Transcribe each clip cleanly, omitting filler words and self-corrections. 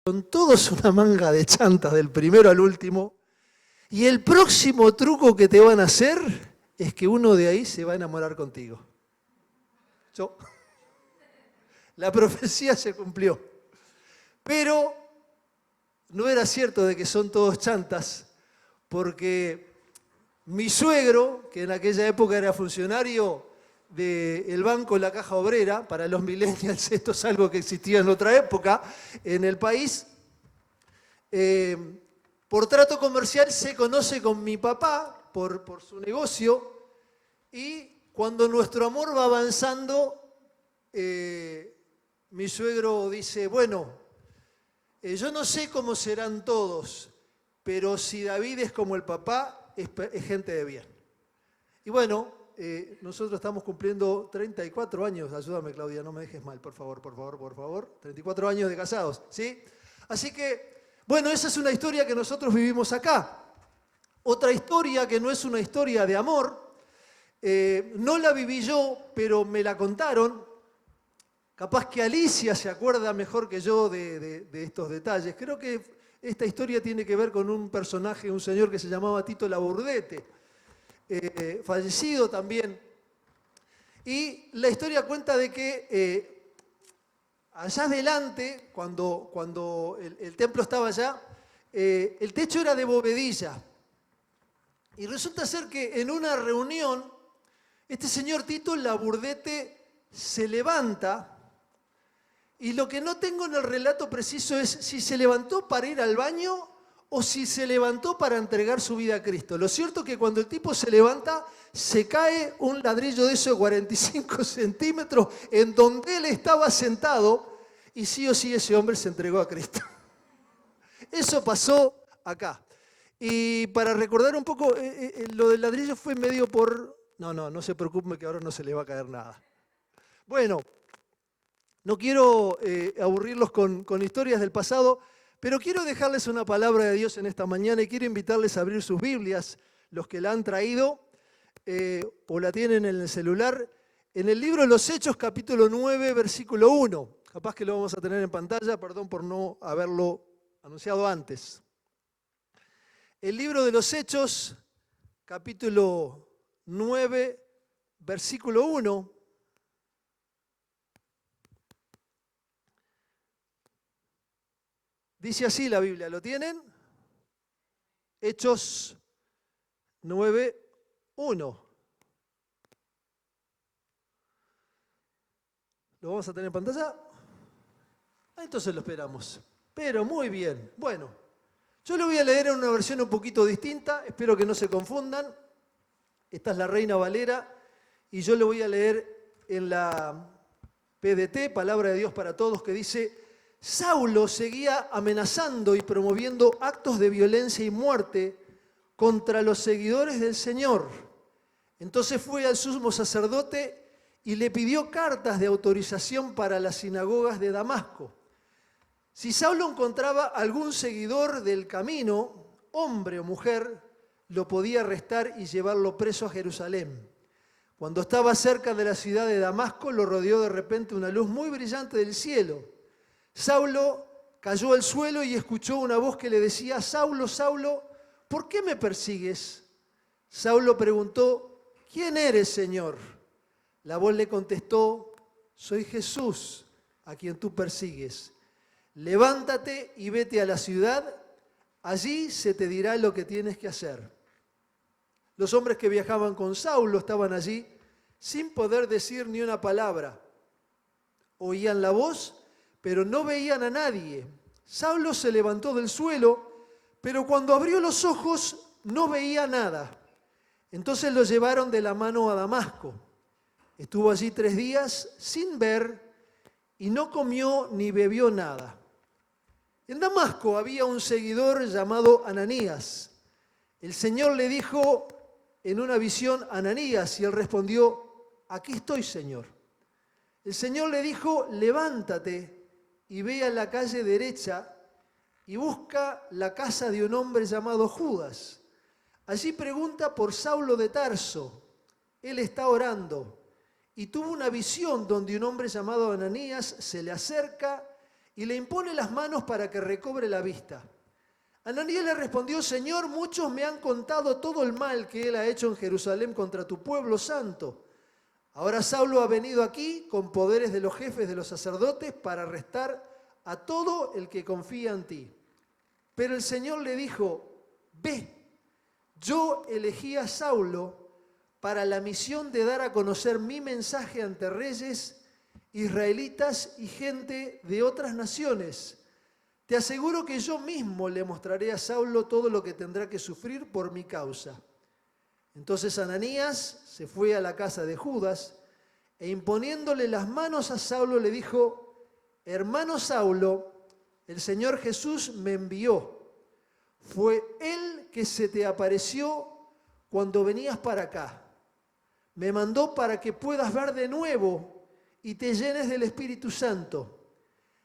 Son todos una manga de chantas del primero al último. Y el próximo truco que te van a hacer es que uno de ahí se va a enamorar contigo. La profecía se cumplió. Pero no era cierto de que son todos chantas, porque mi suegro, que en aquella época era funcionario del Banco La Caja Obrera, para los millennials esto es algo que existía en otra época en el país, por trato comercial se conoce con mi papá por su negocio, y cuando nuestro amor va avanzando, mi suegro dice, bueno, yo no sé cómo serán todos, pero si David es como el papá, es gente de bien. Y bueno, nosotros estamos cumpliendo 34 años, ayúdame Claudia, no me dejes mal, por favor, 34 años de casados, ¿sí? Así que, bueno, esa es una historia que nosotros vivimos acá. Otra historia que no es una historia de amor, no la viví yo, pero me la contaron. Capaz que Alicia se acuerda mejor que yo de estos detalles. Creo que esta historia tiene que ver con un personaje, un señor que se llamaba Tito Laburdete, fallecido también. Y la historia cuenta de que allá adelante, cuando el templo estaba allá, el techo era de bovedilla. Y resulta ser que en una reunión, este señor Tito Laburdete se levanta, y lo que no tengo en el relato preciso es si se levantó para ir al baño o si se levantó para entregar su vida a Cristo. Lo cierto es que cuando el tipo se levanta, se cae un ladrillo de esos de 45 centímetros en donde él estaba sentado, y sí o sí ese hombre se entregó a Cristo. Eso pasó acá. Y para recordar un poco, lo del ladrillo fue medio por... No se preocupe que ahora no se le va a caer nada. Bueno, no quiero aburrirlos con historias del pasado, pero quiero dejarles una palabra de Dios en esta mañana y quiero invitarles a abrir sus Biblias, los que la han traído o la tienen en el celular, en el libro de los Hechos, capítulo 9, versículo 1. Capaz que lo vamos a tener en pantalla, perdón por no haberlo anunciado antes. El libro de los Hechos, capítulo 9, versículo 1. Dice así la Biblia, ¿lo tienen? Hechos 9, 1. ¿Lo vamos a tener en pantalla? Entonces lo esperamos. Pero muy bien. Bueno, yo lo voy a leer en una versión un poquito distinta, espero que no se confundan. Esta es la Reina Valera y yo lo voy a leer en la PDT, Palabra de Dios para Todos, que dice: Saulo seguía amenazando y promoviendo actos de violencia y muerte contra los seguidores del Señor. Entonces fue al sumo sacerdote y le pidió cartas de autorización para las sinagogas de Damasco. Si Saulo encontraba algún seguidor del camino, hombre o mujer, lo podía arrestar y llevarlo preso a Jerusalén. Cuando estaba cerca de la ciudad de Damasco, lo rodeó de repente una luz muy brillante del cielo. Saulo cayó al suelo y escuchó una voz que le decía: Saulo, Saulo, ¿por qué me persigues? Saulo preguntó: ¿quién eres, Señor? La voz le contestó: soy Jesús, a quien tú persigues. Levántate y vete a la ciudad, allí se te dirá lo que tienes que hacer. Los hombres que viajaban con Saulo estaban allí sin poder decir ni una palabra. Oían la voz, pero no veían a nadie. Saulo se levantó del suelo, pero cuando abrió los ojos no veía nada. Entonces lo llevaron de la mano a Damasco. Estuvo allí 3 días sin ver y no comió ni bebió nada. En Damasco había un seguidor llamado Ananías. El Señor le dijo en una visión: Ananías, y él respondió: aquí estoy, Señor. El Señor le dijo: levántate y ve a la calle derecha y busca la casa de un hombre llamado Judas. Allí pregunta por Saulo de Tarso. Él está orando. Y tuvo una visión donde un hombre llamado Ananías se le acerca y le impone las manos para que recobre la vista. Ananías le respondió: Señor, muchos me han contado todo el mal que él ha hecho en Jerusalén contra tu pueblo santo. Ahora Saulo ha venido aquí con poderes de los jefes de los sacerdotes para arrestar a todo el que confía en ti. Pero el Señor le dijo: ve, yo elegí a Saulo para la misión de dar a conocer mi mensaje ante reyes, israelitas y gente de otras naciones. Te aseguro que yo mismo le mostraré a Saulo todo lo que tendrá que sufrir por mi causa. Entonces Ananías se fue a la casa de Judas e imponiéndole las manos a Saulo le dijo: hermano Saulo, el Señor Jesús me envió. Fue Él que se te apareció cuando venías para acá. Me mandó para que puedas ver de nuevo y te llenes del Espíritu Santo.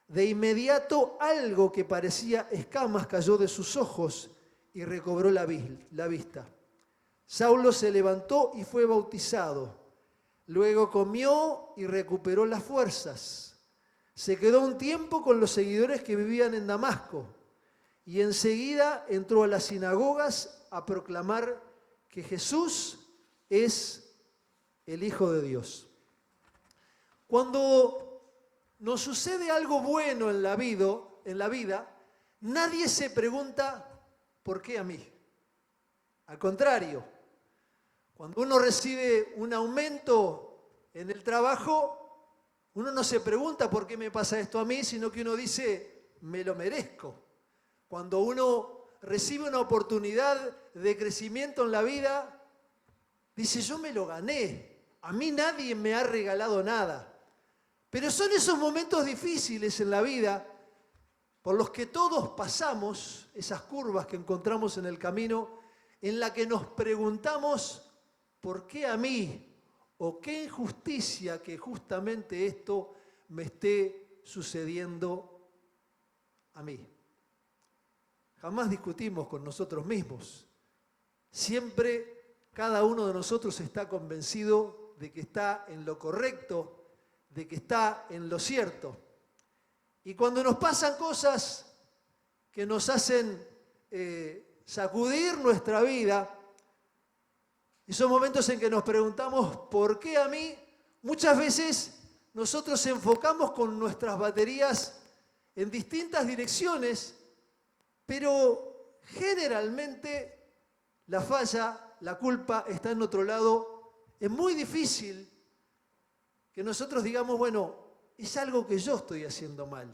De inmediato algo que parecía escamas cayó de sus ojos y recobró la vista. Saulo se levantó y fue bautizado. Luego comió y recuperó las fuerzas. Se quedó un tiempo con los seguidores que vivían en Damasco y enseguida entró a las sinagogas a proclamar que Jesús es el Hijo de Dios. Cuando nos sucede algo bueno en la vida, nadie se pregunta ¿por qué a mí? Al contrario, cuando uno recibe un aumento en el trabajo, uno no se pregunta ¿por qué me pasa esto a mí?, sino que uno dice me lo merezco. Cuando uno recibe una oportunidad de crecimiento en la vida, dice yo me lo gané. A mí nadie me ha regalado nada. Pero son esos momentos difíciles en la vida por los que todos pasamos, esas curvas que encontramos en el camino, en la que nos preguntamos ¿por qué a mí? ¿O qué injusticia que justamente esto me esté sucediendo a mí? Jamás discutimos con nosotros mismos. Siempre cada uno de nosotros está convencido de que está en lo correcto, de que está en lo cierto. Y cuando nos pasan cosas que nos hacen sacudir nuestra vida, esos momentos en que nos preguntamos ¿por qué a mí? Muchas veces nosotros enfocamos con nuestras baterías en distintas direcciones, pero generalmente la falla, la culpa está en otro lado. Es muy difícil que nosotros digamos, bueno, es algo que yo estoy haciendo mal.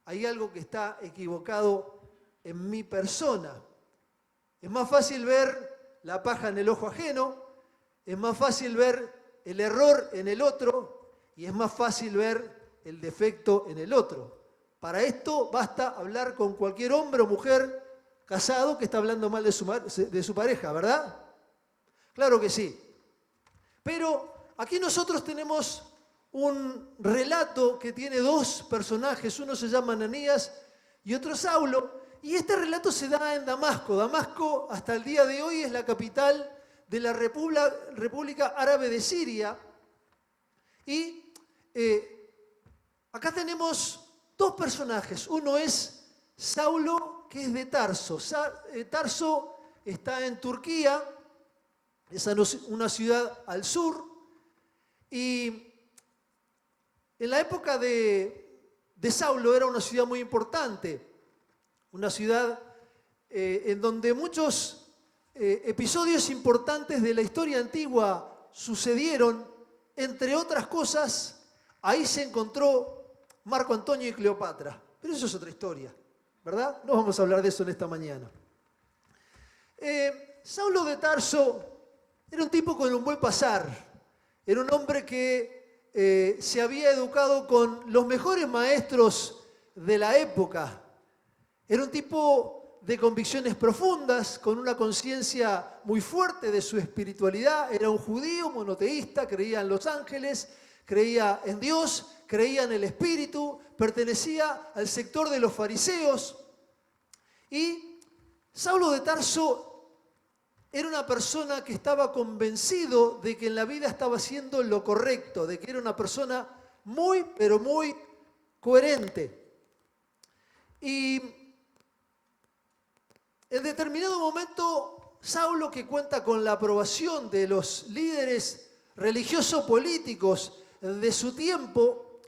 Hay algo que está equivocado en mi persona. Es más fácil ver la paja en el ojo ajeno, es más fácil ver el error en el otro y es más fácil ver el defecto en el otro. Para esto basta hablar con cualquier hombre o mujer casado que está hablando mal de su pareja, ¿verdad? Claro que sí. Pero aquí nosotros tenemos un relato que tiene dos personajes, uno se llama Ananías y otro Saulo, y este relato se da en Damasco. Damasco hasta el día de hoy es la capital de la República Árabe de Siria. Y acá tenemos dos personajes, uno es Saulo, que es de Tarso. Tarso está en Turquía, es una ciudad al sur, y en la época de Saulo era una ciudad muy importante, una ciudad en donde muchos episodios importantes de la historia antigua sucedieron. Entre otras cosas, ahí se encontró Marco Antonio y Cleopatra, pero eso es otra historia, ¿verdad? No vamos a hablar de eso en esta mañana. Saulo de Tarso era un tipo con un buen pasar, era un hombre que se había educado con los mejores maestros de la época, era un tipo de convicciones profundas, con una conciencia muy fuerte de su espiritualidad, era un judío monoteísta, creía en los ángeles, creía en Dios, creía en el Espíritu, pertenecía al sector de los fariseos. Y Saulo de Tarso era una persona que estaba convencido de que en la vida estaba haciendo lo correcto, de que era una persona muy, pero muy coherente. Y en determinado momento, Saulo, que cuenta con la aprobación de los líderes religioso-políticos de su tiempo,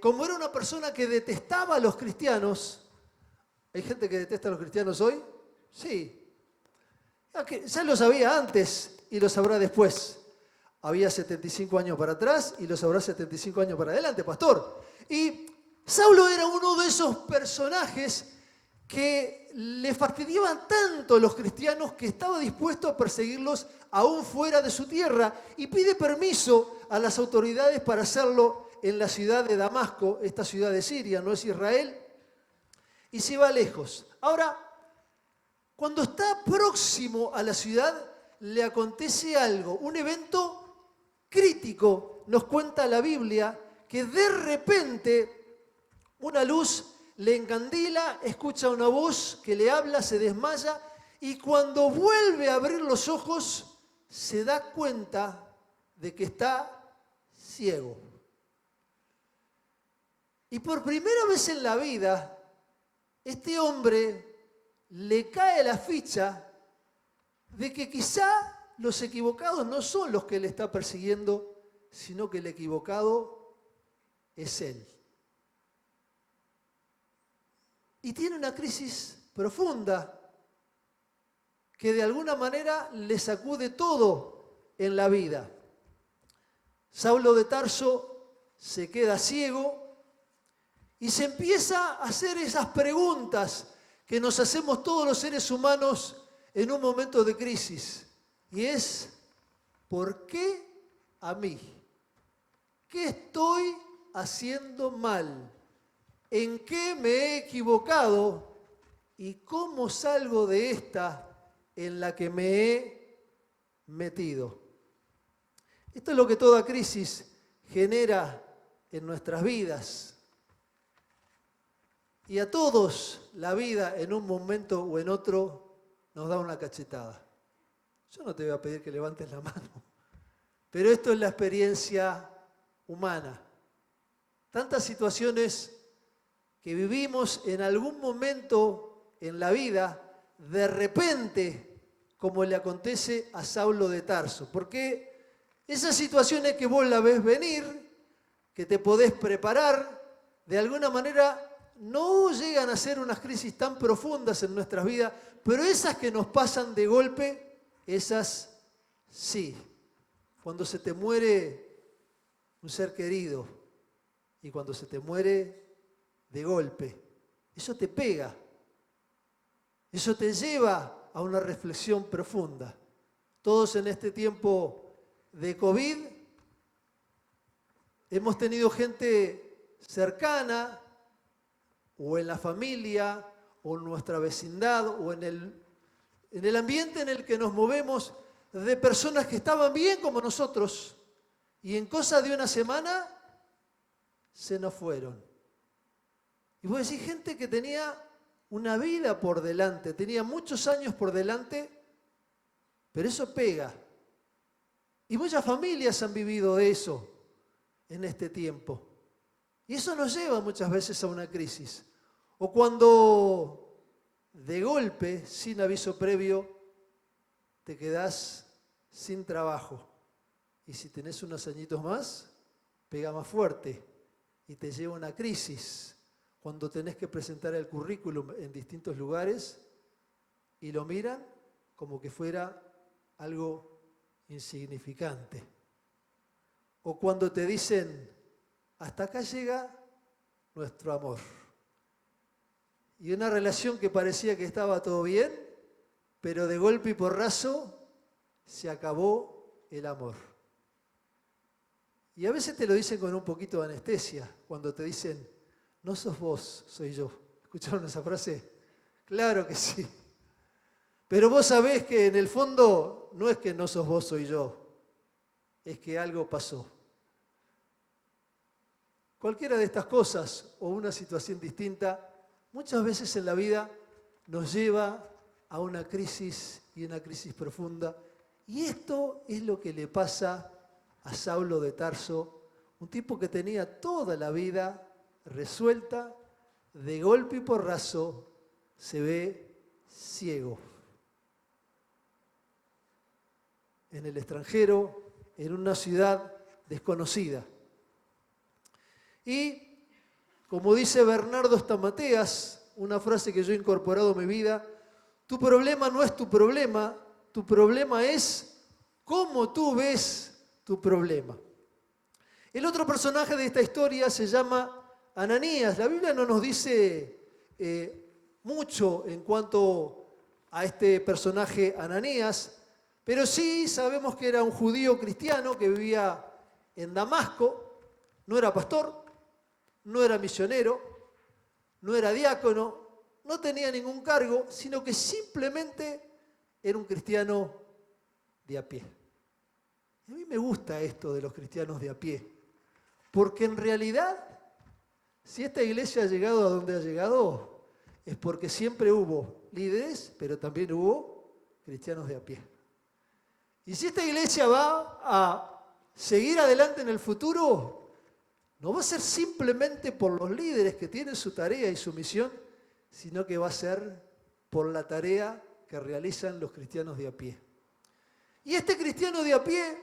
como era una persona que detestaba a los cristianos. ¿Hay gente que detesta a los cristianos hoy? Sí. Ya lo sabía antes y lo sabrá después. Había 75 años para atrás y lo sabrá 75 años para adelante, pastor. Y Saulo era uno de esos personajes que le fastidiaban tanto a los cristianos que estaba dispuesto a perseguirlos aún fuera de su tierra y pide permiso a las autoridades para hacerlo en la ciudad de Damasco, esta ciudad de Siria, no es Israel, y se va lejos. Ahora, cuando está próximo a la ciudad, le acontece algo, un evento crítico, nos cuenta la Biblia, que de repente una luz le encandila, escucha una voz que le habla, se desmaya y cuando vuelve a abrir los ojos se da cuenta de que está ciego. Y por primera vez en la vida, este hombre le cae la ficha de que quizá los equivocados no son los que le está persiguiendo, sino que el equivocado es él. Y tiene una crisis profunda que de alguna manera le sacude todo en la vida. Saulo de Tarso se queda ciego y se empieza a hacer esas preguntas que nos hacemos todos los seres humanos en un momento de crisis. Y es, ¿por qué a mí? ¿Qué estoy haciendo mal? ¿En qué me he equivocado? ¿Y cómo salgo de esta en la que me he metido? Esto es lo que toda crisis genera en nuestras vidas. Y a todos la vida en un momento o en otro nos da una cachetada. Yo no te voy a pedir que levantes la mano, pero esto es la experiencia humana. Tantas situaciones que vivimos en algún momento en la vida, de repente, como le acontece a Saulo de Tarso. Porque esas situaciones que vos la ves venir, que te podés preparar, de alguna manera no llegan a ser unas crisis tan profundas en nuestras vidas, pero esas que nos pasan de golpe, esas sí. Cuando se te muere un ser querido y cuando se te muere de golpe, eso te pega, eso te lleva a una reflexión profunda. Todos en este tiempo de COVID hemos tenido gente cercana o en la familia o en nuestra vecindad o en el ambiente en el que nos movemos de personas que estaban bien como nosotros y en cosa de una semana se nos fueron. Y vos decís, gente que tenía una vida por delante, tenía muchos años por delante, pero eso pega. Y muchas familias han vivido eso en este tiempo. Y eso nos lleva muchas veces a una crisis. O cuando de golpe, sin aviso previo, te quedás sin trabajo. Y si tenés unos añitos más, pega más fuerte y te lleva a una crisis. Cuando tenés que presentar el currículum en distintos lugares y lo miran como que fuera algo insignificante. O cuando te dicen, hasta acá llega nuestro amor. Y una relación que parecía que estaba todo bien, pero de golpe y porrazo se acabó el amor. Y a veces te lo dicen con un poquito de anestesia, cuando te dicen, no sos vos, soy yo. ¿Escucharon esa frase? Claro que sí. Pero vos sabés que en el fondo no es que no sos vos, soy yo. Es que algo pasó. Cualquiera de estas cosas o una situación distinta, muchas veces en la vida nos lleva a una crisis y una crisis profunda. Y esto es lo que le pasa a Saulo de Tarso, un tipo que tenía toda la vida resuelta, de golpe y porrazo se ve ciego. En el extranjero, en una ciudad desconocida. Y, como dice Bernardo Stamateas, una frase que yo he incorporado a mi vida, tu problema no es tu problema es cómo tú ves tu problema. El otro personaje de esta historia se llama Ananías. La Biblia no nos dice mucho en cuanto a este personaje Ananías, pero sí sabemos que era un judío cristiano que vivía en Damasco, no era pastor, no era misionero, no era diácono, no tenía ningún cargo, sino que simplemente era un cristiano de a pie. A mí me gusta esto de los cristianos de a pie, porque en realidad, si esta iglesia ha llegado a donde ha llegado, es porque siempre hubo líderes, pero también hubo cristianos de a pie. Y si esta iglesia va a seguir adelante en el futuro, no va a ser simplemente por los líderes que tienen su tarea y su misión, sino que va a ser por la tarea que realizan los cristianos de a pie. Y este cristiano de a pie,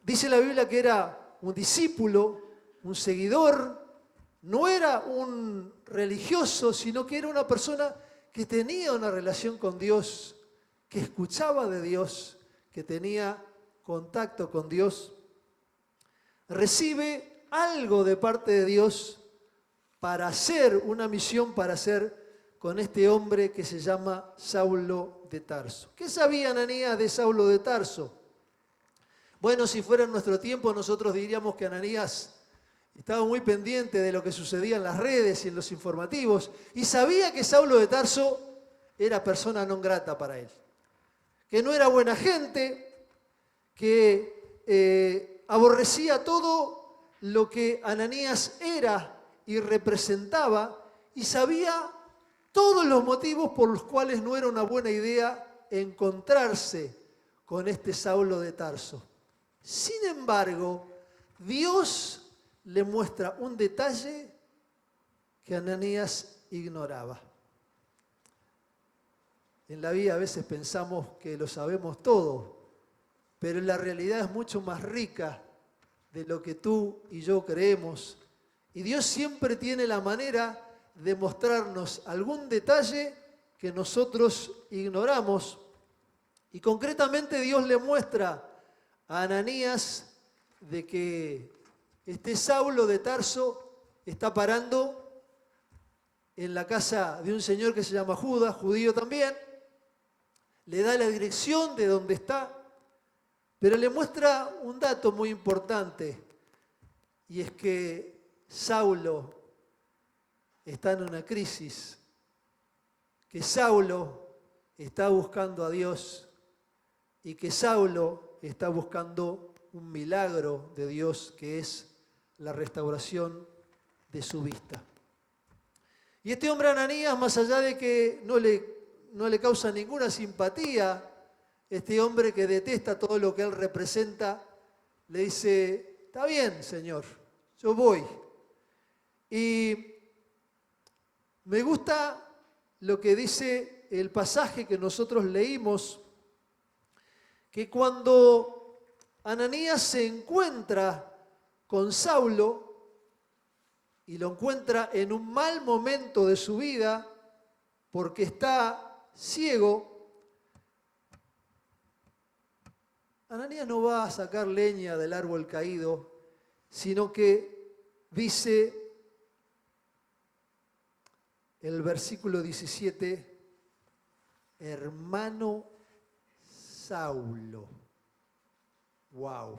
dice la Biblia que era un discípulo, un seguidor, no era un religioso, sino que era una persona que tenía una relación con Dios, que escuchaba de Dios, que tenía contacto con Dios. Recibe algo de parte de Dios para hacer una misión, para hacer con este hombre que se llama Saulo de Tarso. ¿Qué sabía Ananías de Saulo de Tarso? Bueno, si fuera en nuestro tiempo, nosotros diríamos que Ananías estaba muy pendiente de lo que sucedía en las redes y en los informativos, y sabía que Saulo de Tarso era persona non grata para él, que no era buena gente, que aborrecía todo lo que Ananías era y representaba, y sabía todos los motivos por los cuales no era una buena idea encontrarse con este Saulo de Tarso. Sin embargo, Dios le muestra un detalle que Ananías ignoraba. En la vida a veces pensamos que lo sabemos todo, pero la realidad es mucho más rica de lo que tú y yo creemos. Y Dios siempre tiene la manera de mostrarnos algún detalle que nosotros ignoramos. Y concretamente Dios le muestra a Ananías de que este Saulo de Tarso está parando en la casa de un señor que se llama Judas, judío también. Le da la dirección de donde está, pero le muestra un dato muy importante, y es que Saulo está en una crisis, que Saulo está buscando a Dios y que Saulo está buscando un milagro de Dios, que es la restauración de su vista. Y este hombre Ananías, más allá de que no le causa ninguna simpatía, este hombre que detesta todo lo que él representa, le dice, está bien, Señor, yo voy. Y me gusta lo que dice el pasaje que nosotros leímos, que cuando Ananías se encuentra con Saulo y lo encuentra en un mal momento de su vida porque está ciego, Ananías no va a sacar leña del árbol caído, sino que dice el versículo 17, hermano Saulo. Wow.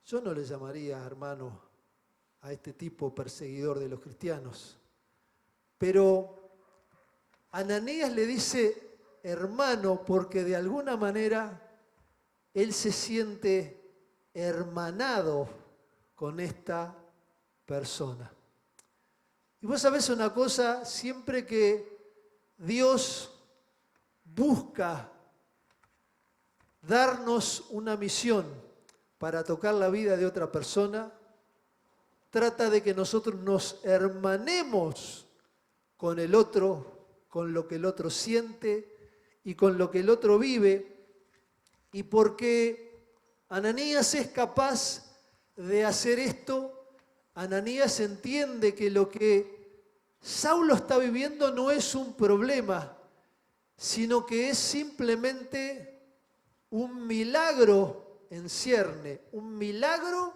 Yo no le llamaría hermano a este tipo perseguidor de los cristianos, pero Ananías le dice hermano porque de alguna manera él se siente hermanado con esta persona. Y vos sabés una cosa, siempre que Dios busca darnos una misión para tocar la vida de otra persona, trata de que nosotros nos hermanemos con el otro, con lo que el otro siente y con lo que el otro vive. Y porque Ananías es capaz de hacer esto, Ananías entiende que lo que Saulo está viviendo no es un problema, sino que es simplemente un milagro en cierne, un milagro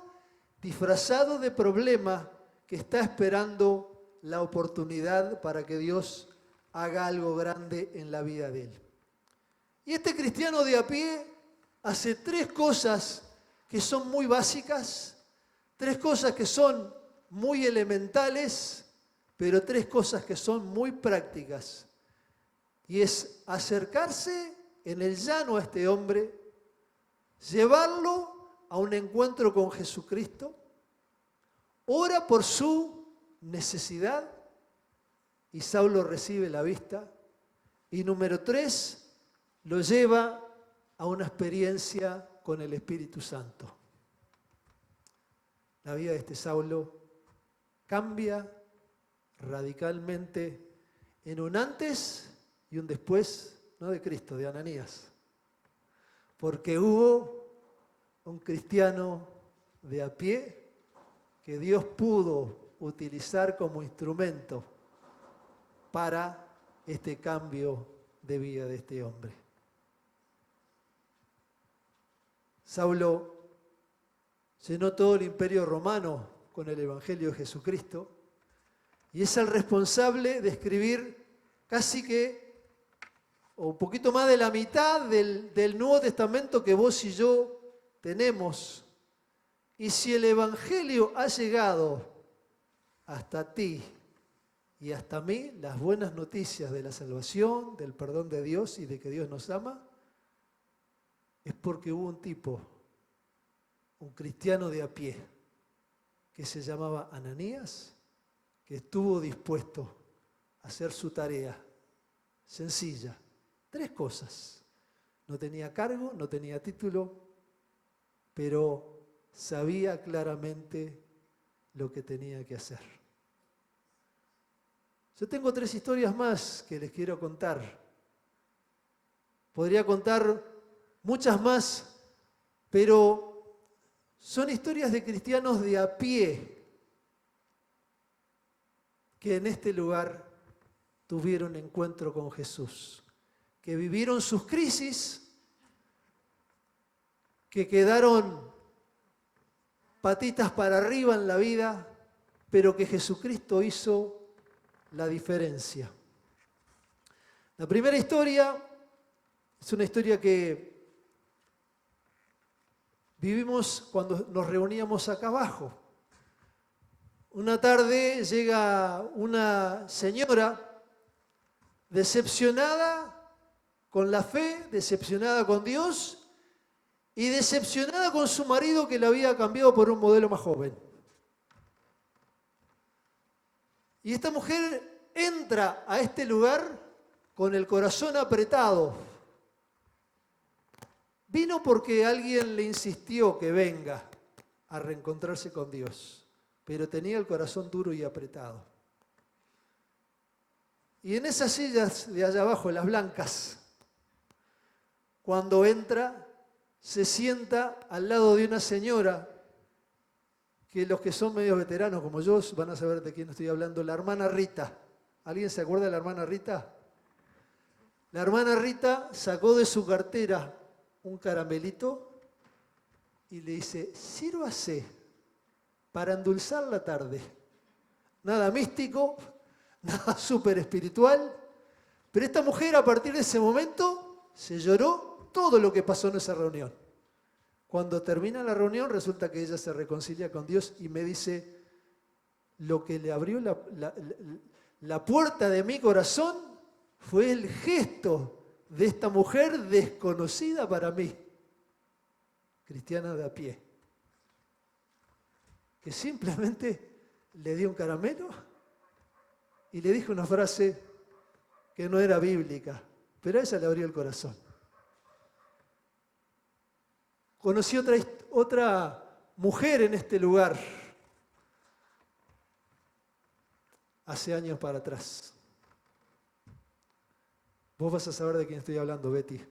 disfrazado de problema que está esperando la oportunidad para que Dios haga algo grande en la vida de él. Y este cristiano de a pie hace tres cosas que son muy básicas, tres cosas que son muy elementales, pero tres cosas que son muy prácticas. Y es acercarse en el llano a este hombre, llevarlo a un encuentro con Jesucristo, ora por su necesidad y Saulo recibe la vista. Y número 3, lo lleva a una experiencia con el Espíritu Santo. La vida de este Saulo cambia radicalmente en un antes y un después, no de Cristo, de Ananías. Porque hubo un cristiano de a pie que Dios pudo utilizar como instrumento para este cambio de vida de este hombre. Saulo llenó todo el imperio romano con el Evangelio de Jesucristo y es el responsable de escribir casi que, o un poquito más de la mitad del Nuevo Testamento que vos y yo tenemos. Y si el Evangelio ha llegado hasta ti y hasta mí, las buenas noticias de la salvación, del perdón de Dios y de que Dios nos ama, es porque hubo un tipo, un cristiano de a pie, que se llamaba Ananías, que estuvo dispuesto a hacer su tarea sencilla. 3 cosas. No tenía cargo, no tenía título, pero sabía claramente lo que tenía que hacer. Yo tengo 3 historias más que les quiero contar. Podría contar muchas más, pero son historias de cristianos de a pie que en este lugar tuvieron encuentro con Jesús, que vivieron sus crisis, que quedaron patitas para arriba en la vida, pero que Jesucristo hizo la diferencia. La primera historia es una historia que vivimos cuando nos reuníamos acá abajo. Una tarde llega una señora decepcionada con la fe, decepcionada con Dios y decepcionada con su marido que la había cambiado por un modelo más joven. Y esta mujer entra a este lugar con el corazón apretado. Vino porque alguien le insistió que venga a reencontrarse con Dios, pero tenía el corazón duro y apretado. Y en esas sillas de allá abajo, las blancas, cuando entra, se sienta al lado de una señora que los que son medio veteranos como yo van a saber de quién estoy hablando, la hermana Rita. ¿Alguien se acuerda de la hermana Rita? La hermana Rita sacó de su cartera un caramelito y le dice, sírvase para endulzar la tarde. Nada místico, nada súper espiritual, pero esta mujer a partir de ese momento se lloró todo lo que pasó en esa reunión. Cuando termina la reunión resulta que ella se reconcilia con Dios y me dice, lo que le abrió la puerta de mi corazón fue el gesto de esta mujer desconocida para mí, cristiana de a pie, que simplemente le dio un caramelo y le dijo una frase que no era bíblica, pero a ella le abrió el corazón. Conocí otra mujer en este lugar hace años para atrás. Vos vas a saber de quién estoy hablando, Betty.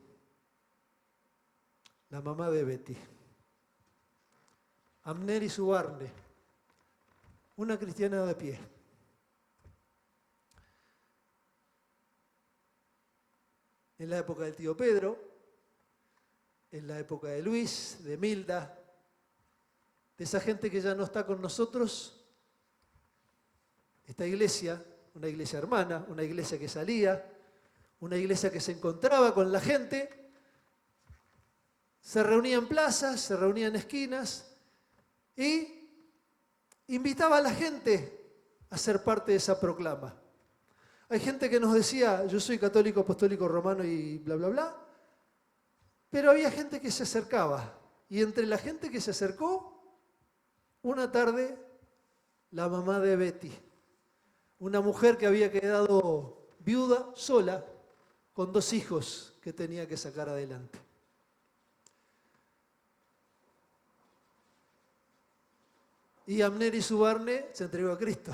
La mamá de Betty. Amneri Subarne, una cristiana de pie. En la época del tío Pedro, en la época de Luis, de Milda, de esa gente que ya no está con nosotros, esta iglesia, una iglesia hermana, una iglesia que salía, una iglesia que se encontraba con la gente, se reunía en plazas, se reunía en esquinas y invitaba a la gente a ser parte de esa proclama. Hay gente que nos decía, yo soy católico, apostólico, romano y bla, bla, bla, pero había gente que se acercaba. Y entre la gente que se acercó, una tarde, la mamá de Betty, una mujer que había quedado viuda, sola, con 2 hijos que tenía que sacar adelante. Y Amneri Subarne se entregó a Cristo.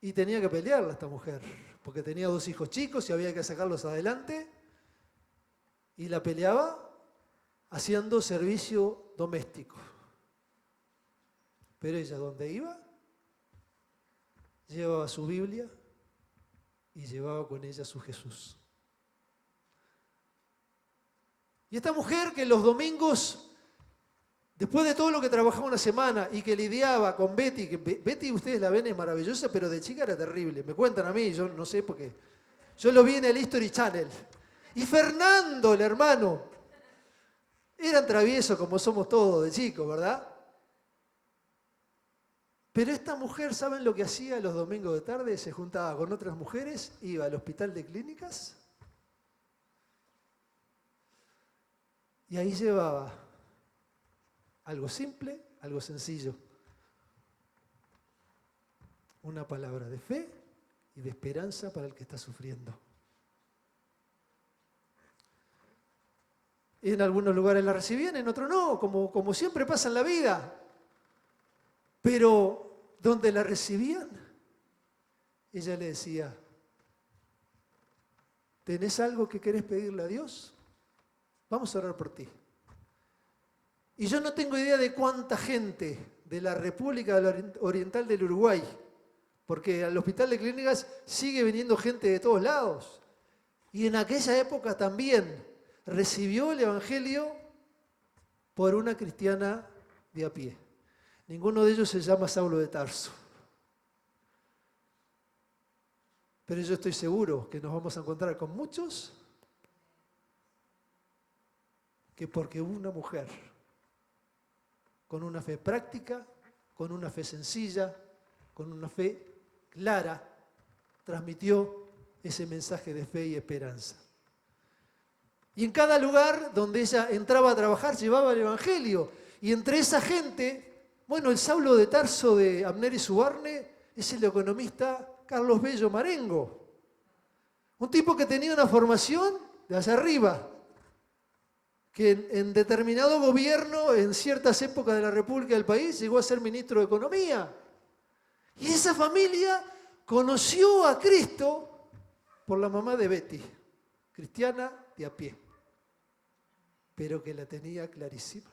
Y tenía que pelearla esta mujer, porque tenía 2 hijos chicos y había que sacarlos adelante. Y la peleaba haciendo servicio doméstico. Pero ella, ¿dónde iba? Llevaba su Biblia y llevaba con ella su Jesús. Y esta mujer que los domingos, después de todo lo que trabajaba una semana y que lidiaba con Betty, que Betty ustedes la ven es maravillosa, pero de chica era terrible. Me cuentan a mí, yo no sé por qué. Yo lo vi en el History Channel. Y Fernando, el hermano, eran traviesos como somos todos de chicos, ¿verdad? Pero esta mujer, ¿saben lo que hacía los domingos de tarde? Se juntaba con otras mujeres, iba al hospital de clínicas y ahí llevaba algo simple, algo sencillo. Una palabra de fe y de esperanza para el que está sufriendo. En algunos lugares la recibían, en otros no, como siempre pasa en la vida. Pero donde la recibían, ella le decía, ¿tenés algo que querés pedirle a Dios? Vamos a orar por ti. Y yo no tengo idea de cuánta gente de la República Oriental del Uruguay, porque al hospital de clínicas sigue viniendo gente de todos lados. Y en aquella época también recibió el Evangelio por una cristiana de a pie. Ninguno de ellos se llama Saulo de Tarso. Pero yo estoy seguro que nos vamos a encontrar con muchos que porque una mujer con una fe práctica, con una fe sencilla, con una fe clara, transmitió ese mensaje de fe y esperanza. Y en cada lugar donde ella entraba a trabajar llevaba el Evangelio. Y entre esa gente, bueno, el Saulo de Tarso de Amneri Subarne es el economista Carlos Bello Marengo. Un tipo que tenía una formación de allá arriba, que en determinado gobierno, en ciertas épocas de la República del país, llegó a ser ministro de Economía. Y esa familia conoció a Cristo por la mamá de Betty, cristiana de a pie, pero que la tenía clarísima.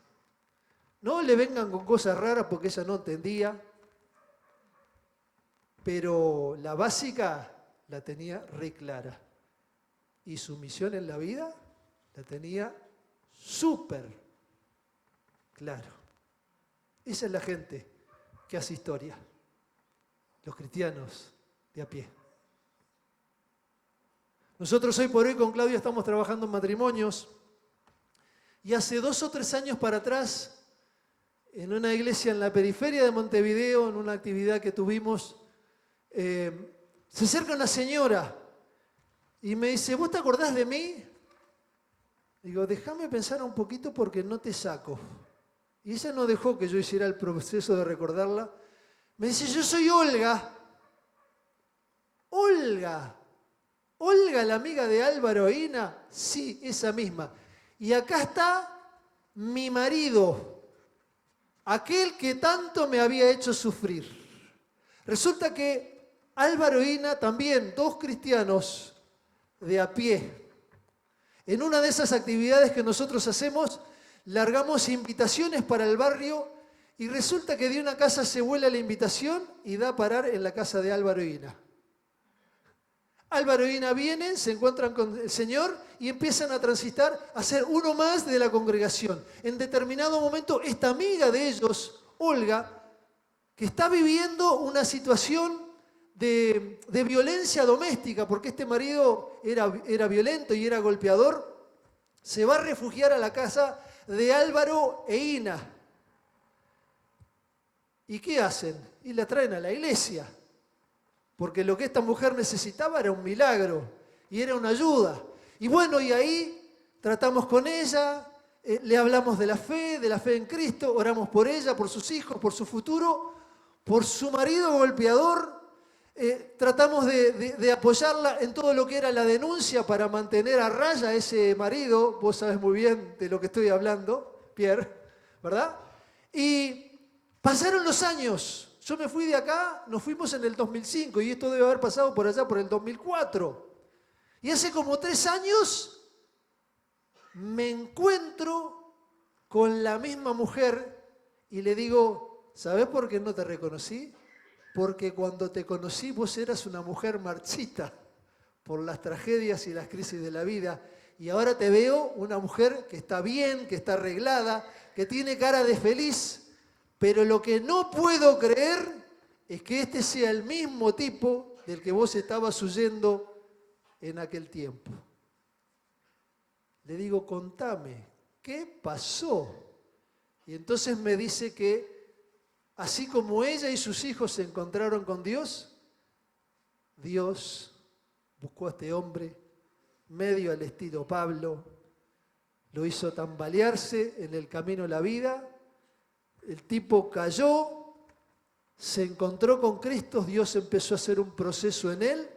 No le vengan con cosas raras porque ella no entendía, pero la básica la tenía re clara. Y su misión en la vida la tenía súper claro. Esa es la gente que hace historia, los cristianos de a pie. Nosotros hoy por hoy con Claudia estamos trabajando en matrimonios y hace 2 o 3 años para atrás, en una iglesia en la periferia de Montevideo, en una actividad que tuvimos, se acerca una señora y me dice, ¿vos te acordás de mí? Digo, déjame pensar un poquito porque no te saco. Y ella no dejó que yo hiciera el proceso de recordarla. Me dice, yo soy Olga. Olga, la amiga de Álvaro e Ina. Sí, esa misma. Y acá está mi marido. aquel que tanto me había hecho sufrir. Resulta que Álvaro e Ina también, dos cristianos de a pie, en una de esas actividades que nosotros hacemos, largamos invitaciones para el barrio y resulta que de una casa se vuela la invitación y da a parar en la casa de Álvaro e Ina. Álvaro e Ina vienen, se encuentran con el Señor y empiezan a transitar, a ser uno más de la congregación. En determinado momento, esta amiga de ellos, Olga, que está viviendo una situación de violencia doméstica, porque este marido era violento y era golpeador, se va a refugiar a la casa de Álvaro e Ina. ¿Y qué hacen? Y la traen a la iglesia. Porque lo que esta mujer necesitaba era un milagro y era una ayuda. Y bueno, y ahí tratamos con ella, le hablamos de la fe en Cristo, oramos por ella, por sus hijos, por su futuro, por su marido golpeador. Tratamos de apoyarla en todo lo que era la denuncia para mantener a raya a ese marido. Vos sabés muy bien de lo que estoy hablando, Pierre, ¿verdad? Y pasaron los años. Yo me fui de acá, nos fuimos en el 2005 y esto debe haber pasado por allá por el 2004. Y hace como 3 años me encuentro con la misma mujer y le digo, ¿sabés por qué no te reconocí? Porque cuando te conocí vos eras una mujer marchita por las tragedias y las crisis de la vida. Y ahora te veo una mujer que está bien, que está arreglada, que tiene cara de feliz. Pero lo que no puedo creer es que este sea el mismo tipo del que vos estabas huyendo en aquel tiempo. Le digo, contame, ¿qué pasó? Y entonces me dice que así como ella y sus hijos se encontraron con Dios, Dios buscó a este hombre medio al estilo Pablo, lo hizo tambalearse en el camino de la vida. El tipo cayó, se encontró con Cristo, Dios empezó a hacer un proceso en él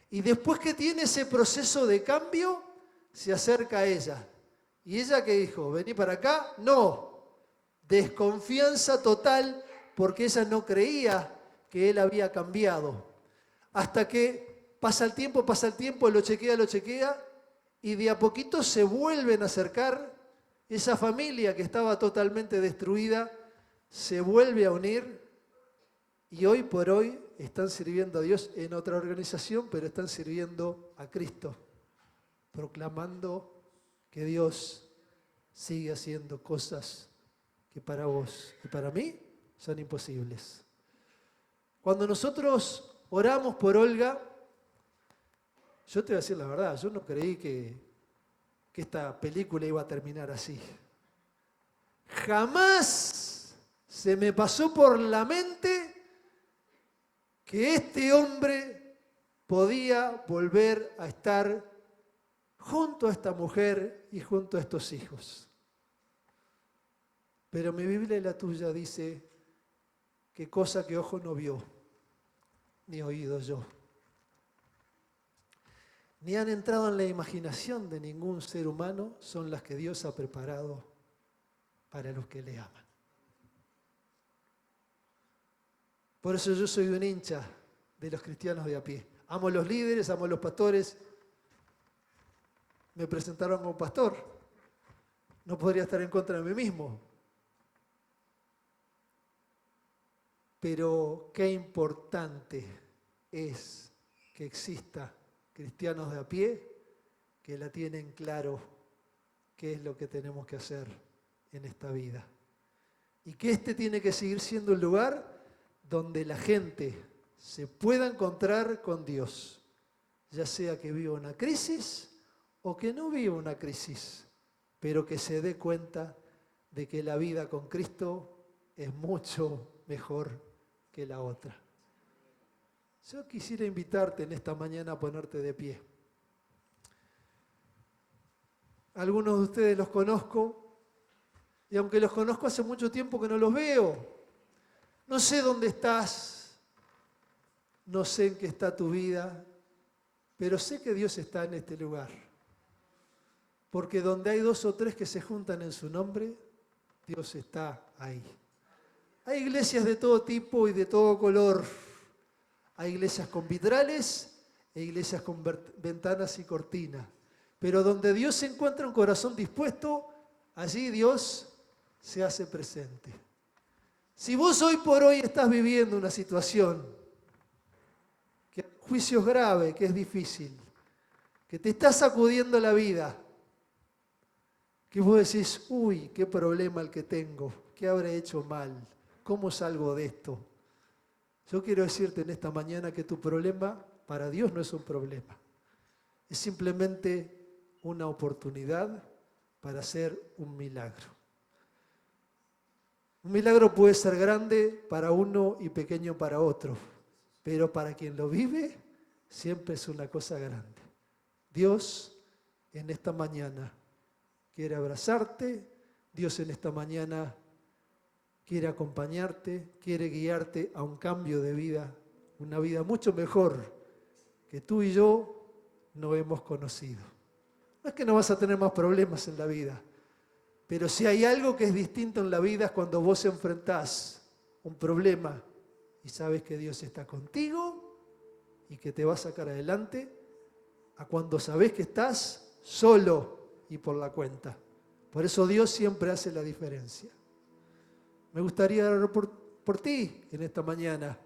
y después que tiene ese proceso de cambio, se acerca a ella. ¿Y ella qué dijo? ¿Vení para acá? No. Desconfianza total porque ella no creía que él había cambiado. Hasta que pasa el tiempo, lo chequea y de a poquito se vuelven a acercar. Esa familia que estaba totalmente destruida se vuelve a unir y hoy por hoy están sirviendo a Dios en otra organización, pero están sirviendo a Cristo, proclamando que Dios sigue haciendo cosas que para vos y para mí son imposibles. Cuando nosotros oramos por Olga, yo te voy a decir la verdad, yo no creí que esta película iba a terminar así. Jamás se me pasó por la mente que este hombre podía volver a estar junto a esta mujer y junto a estos hijos. Pero mi Biblia y la tuya dice que cosa que ojo no vio, ni oído yo, ni han entrado en la imaginación de ningún ser humano, son las que Dios ha preparado para los que le aman. Por eso yo soy un hincha de los cristianos de a pie. Amo a los líderes, amo a los pastores. Me presentaron como pastor. No podría estar en contra de mí mismo. Pero qué importante es que exista cristianos de a pie que la tienen claro qué es lo que tenemos que hacer en esta vida. Y que este tiene que seguir siendo el lugar donde la gente se pueda encontrar con Dios, ya sea que viva una crisis o que no viva una crisis, pero que se dé cuenta de que la vida con Cristo es mucho mejor que la otra. Yo quisiera invitarte en esta mañana a ponerte de pie. Algunos de ustedes los conozco, y aunque los conozco hace mucho tiempo que no los veo, no sé dónde estás, no sé en qué está tu vida, pero sé que Dios está en este lugar. Porque donde hay 2 o 3 que se juntan en su nombre, Dios está ahí. Hay iglesias de todo tipo y de todo color. Hay iglesias con vitrales e iglesias con ventanas y cortinas. Pero donde Dios se encuentra un corazón dispuesto, allí Dios se hace presente. Si vos hoy por hoy estás viviendo una situación que el juicio es grave, que es difícil, que te está sacudiendo la vida, que vos decís, uy, qué problema el que tengo, qué habré hecho mal, cómo salgo de esto. Yo quiero decirte en esta mañana que tu problema para Dios no es un problema, es simplemente una oportunidad para hacer un milagro. Un milagro puede ser grande para uno y pequeño para otro, pero para quien lo vive siempre es una cosa grande. Dios en esta mañana quiere abrazarte, Dios en esta mañana quiere acompañarte, quiere guiarte a un cambio de vida, una vida mucho mejor que tú y yo no hemos conocido. No es que no vas a tener más problemas en la vida, pero si hay algo que es distinto en la vida es cuando vos enfrentás un problema y sabes que Dios está contigo y que te va a sacar adelante, a cuando sabés que estás solo y por la cuenta. Por eso Dios siempre hace la diferencia. Me gustaría orar por ti en esta mañana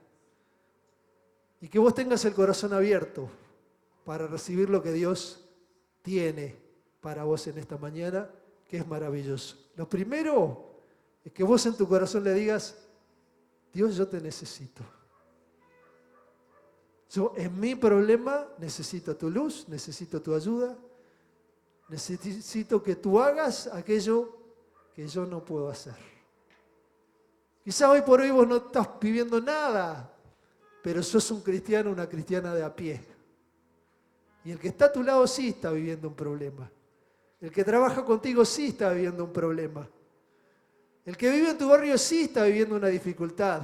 y que vos tengas el corazón abierto para recibir lo que Dios tiene para vos en esta mañana, que es maravilloso. Lo primero es que vos en tu corazón le digas, Dios, yo te necesito. Yo en mi problema necesito tu luz, necesito tu ayuda, necesito que tú hagas aquello que yo no puedo hacer. Quizá hoy por hoy vos no estás viviendo nada, pero sos un cristiano, una cristiana de a pie. Y el que está a tu lado sí está viviendo un problema. El que trabaja contigo sí está viviendo un problema. El que vive en tu barrio sí está viviendo una dificultad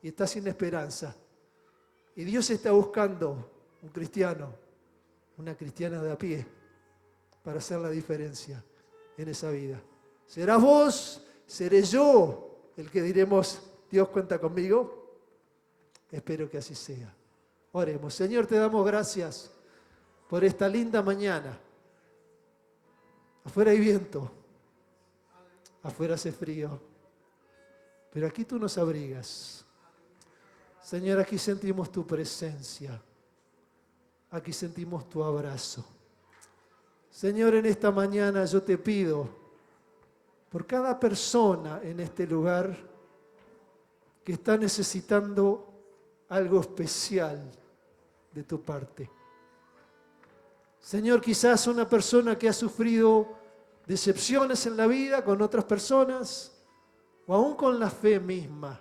y está sin esperanza. Y Dios está buscando un cristiano, una cristiana de a pie, para hacer la diferencia en esa vida. ¿Serás vos? ¿Seré yo el que diremos, Dios cuenta conmigo? Espero que así sea. Oremos. Señor, te damos gracias por esta linda mañana. Afuera hay viento, afuera hace frío, pero aquí tú nos abrigas. Señor, aquí sentimos tu presencia, aquí sentimos tu abrazo. Señor, en esta mañana yo te pido por cada persona en este lugar que está necesitando algo especial de tu parte. Señor, quizás una persona que ha sufrido decepciones en la vida con otras personas o aún con la fe misma.